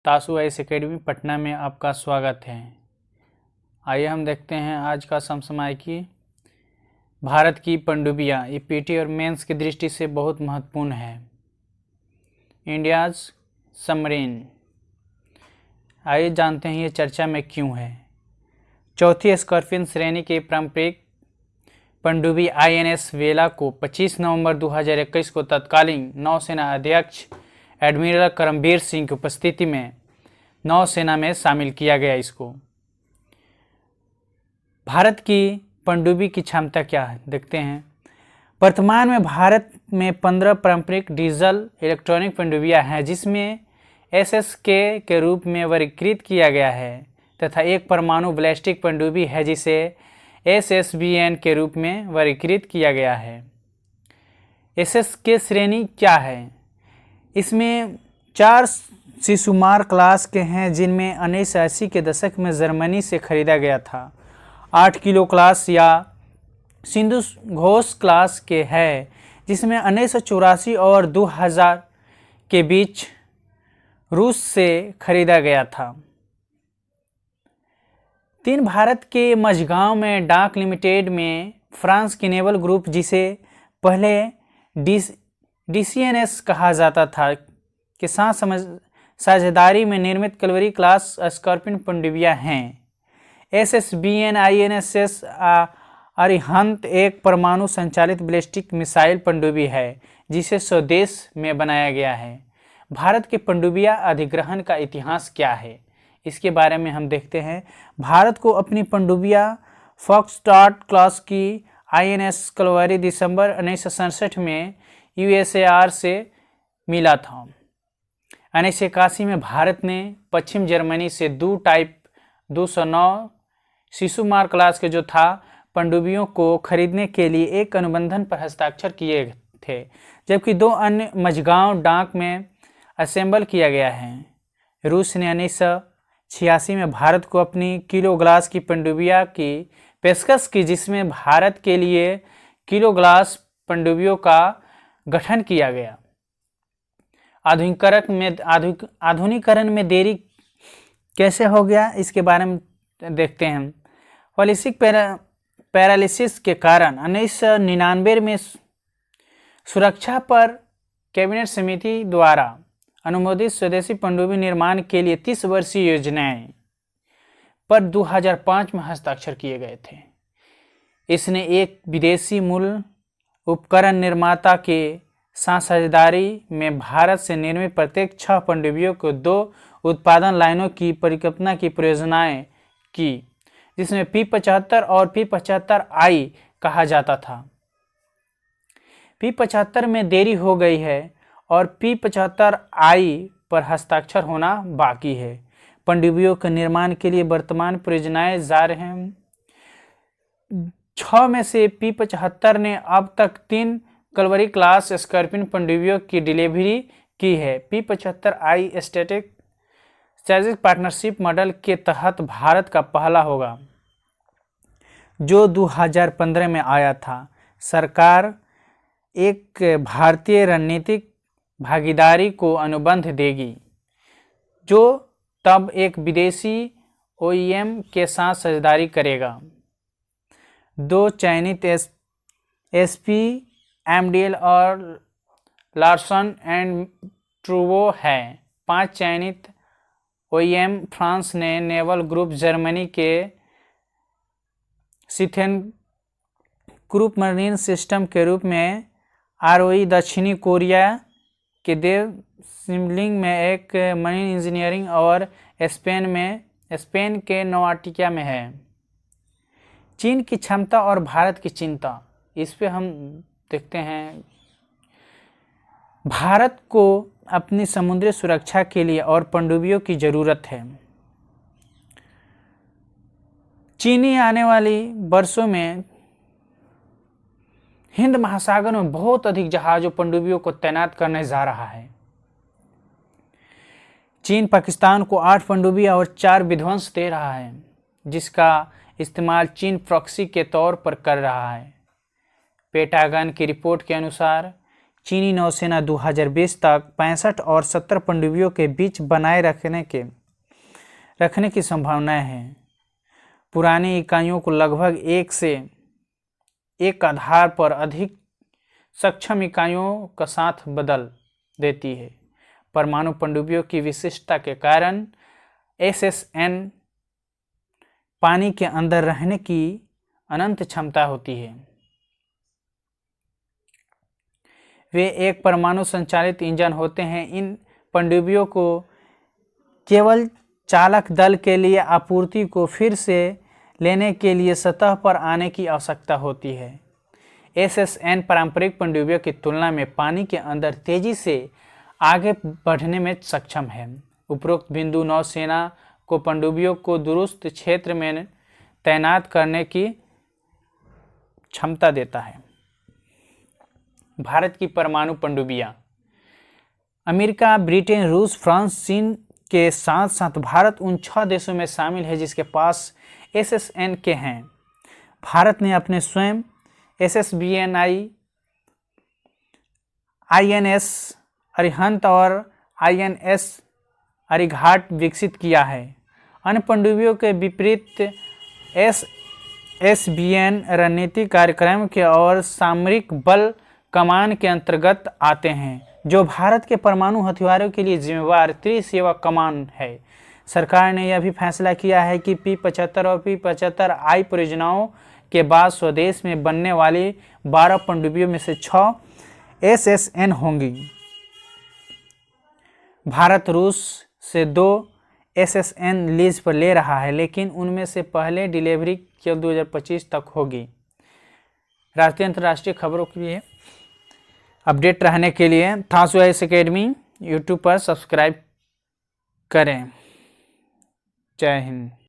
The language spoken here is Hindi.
तासु आईएएस एकेडमी पटना में आपका स्वागत है। आइए हम देखते हैं आज का समसामयिकी। भारत की पनडुब्बियाँ ये पीटी और मेंस की दृष्टि से बहुत महत्वपूर्ण है। इंडियाज सबमरीन, आइए जानते हैं ये चर्चा में क्यों है। चौथी स्कॉर्पियन श्रेणी के पारंपरिक पनडुब्बी आईएनएस वेला को 25 नवंबर 2021 को तत्कालीन नौसेना अध्यक्ष एडमिरल करमबीर सिंह की उपस्थिति में नौसेना में शामिल किया गया। इसको भारत की पनडुब्बी की क्षमता क्या है देखते हैं। वर्तमान में भारत में 15 पारंपरिक डीजल इलेक्ट्रॉनिक पनडुब्बियां हैं, जिसमें एसएसके के रूप में वर्गीकृत किया गया है तथा एक परमाणु बैलिस्टिक पनडुब्बी है जिसे एसएसबीएन के रूप में वर्गीकृत किया गया है। एसएसके श्रेणी क्या है? इसमें 4 शिशुमार क्लास के हैं, जिनमें 1980 के दशक में जर्मनी से खरीदा गया था। 8 किलो क्लास या सिंधु घोष क्लास के है, जिसमें 1984 और 2000 के बीच रूस से खरीदा गया था। 3 भारत के मझगांव में डाक लिमिटेड में फ्रांस की नेवल ग्रुप, जिसे पहले डीसीएनएस कहा जाता था, के साथ साझेदारी में निर्मित कलवरी क्लास स्कॉर्पियन पनडुब्बियां हैं। एसएसबीएन आईएनएस अरिहंत एक परमाणु संचालित बैलिस्टिक मिसाइल पनडुब्बी है, जिसे स्वदेश में बनाया गया है। भारत के पनडुब्बियां अधिग्रहण का इतिहास क्या है, इसके बारे में हम देखते हैं। भारत को अपनी पनडुब्बियां फॉक्सट्रॉट क्लास की आईएनएस कलवरी दिसंबर 1967 में यूएसएआर से मिला था। 1981 में भारत ने पश्चिम जर्मनी से 2 टाइप 209 शिशुमार क्लास के जो था पनडुब्बियों को खरीदने के लिए एक अनुबंधन पर हस्ताक्षर किए थे, जबकि 2 अन्य मझगांव डाक में असेंबल किया गया है। रूस ने 1986 में भारत को अपनी किलो ग्लास की पनडुब्बियां की पेशकश की, जिसमें भारत के लिए किलो ग्लास पनडुब्बियों का गठन किया गया। आधुनिकीकरण में देरी कैसे हो गया, इसके बारे में देखते हैं। पॉलिटिक पैरालिसिस के कारण 1999 में सुरक्षा पर कैबिनेट समिति द्वारा अनुमोदित स्वदेशी पनडुब्बी निर्माण के लिए 30 वर्षीय योजनाएं पर 2005 में हस्ताक्षर किए गए थे। इसने एक विदेशी मूल उपकरण निर्माता के साथ साझेदारी में भारत से निर्मित प्रत्येक 6 पनडुब्बियों को 2 उत्पादन लाइनों की परिकल्पना की परियोजनाएं की, जिसमें P75 और P75I कहा जाता था। P75 में देरी हो गई है और P75I पर हस्ताक्षर होना बाकी है। पनडुब्बियों के निर्माण के लिए वर्तमान परियोजनाएं जारी हैं। 6 में से P75 ने अब तक 3 कलवरी क्लास स्कॉर्पियन पनडुब्बियों की डिलीवरी की है। P75I स्ट्रेटेजिक पार्टनरशिप मॉडल के तहत भारत का पहला होगा, जो 2015 में आया था। सरकार एक भारतीय रणनीतिक भागीदारी को अनुबंध देगी, जो तब एक विदेशी ओईएम के साथ साझेदारी करेगा। 2 चयनित एसपी एमडीएल और लार्सन एंड ट्रूवो है। 5 चयनित ओईएम फ्रांस ने नेवल ग्रुप, जर्मनी के सिथेन ग्रुप मरीन सिस्टम के रूप में आरओई, दक्षिणी कोरिया के देव सिमलिंग में एक मरीन इंजीनियरिंग और स्पेन के नोवाटिका में है। चीन की क्षमता और भारत की चिंता, इस पे हम देखते हैं। भारत को अपनी समुद्री सुरक्षा के लिए और पनडुब्बियों की जरूरत है। चीनी आने वाली वर्षों में हिंद महासागर में बहुत अधिक जहाजों पनडुब्बियों को तैनात करने जा रहा है। चीन पाकिस्तान को 8 पनडुब्बियां और 4 विध्वंस दे रहा है, जिसका इस्तेमाल चीन प्रॉक्सी के तौर पर कर रहा है। पेंटागन की रिपोर्ट के अनुसार चीनी नौसेना 2020 तक 65 और 70 पनडुब्बियों के बीच बनाए रखने की संभावनाएं हैं। पुरानी इकाइयों को लगभग एक आधार पर अधिक सक्षम इकाइयों का साथ बदल देती है। परमाणु पनडुब्बियों की विशिष्टता के कारण SSN पानी के अंदर रहने की अनंत क्षमता होती है। वे एक परमाणु संचालित इंजन होते हैं। इन पनडुब्बियों को केवल चालक दल के लिए आपूर्ति को फिर से लेने के लिए सतह पर आने की आवश्यकता होती है। SSN पारंपरिक पनडुब्बियों की तुलना में पानी के अंदर तेजी से आगे बढ़ने में सक्षम है। उपरोक्त बिंदु नौसेना को पनडुब्बियों को दुरूस्त क्षेत्र में तैनात करने की क्षमता देता है। भारत की परमाणु पनडुब्बियां। अमेरिका, ब्रिटेन, रूस, फ्रांस, चीन के साथ साथ भारत उन 6 देशों में शामिल है जिसके पास SSN के हैं। भारत ने अपने स्वयं SSBNI, INS अरिहंत और INS अरिघाट विकसित किया है। अन्य पनडुब्बियों के विपरीत SSBN रणनीतिक कार्यक्रम के और सामरिक बल कमान के अंतर्गत आते हैं, जो भारत के परमाणु हथियारों के लिए जिम्मेवार त्रिसेवा कमान है। सरकार ने यह भी फैसला किया है कि P-75 और P-75I परियोजनाओं के बाद स्वदेश में बनने वाली 12 पनडुब्बियों में से 6 SSN होंगी। भारत रूस से 2 SSN लीज पर ले रहा है, लेकिन उनमें से पहले डिलीवरी केवल 2025 तक होगी। राष्ट्रीय अंतर्राष्ट्रीय खबरों के लिए अपडेट रहने के लिए थासु आईएएस एकेडमी यूट्यूब पर सब्सक्राइब करें। जय हिंद।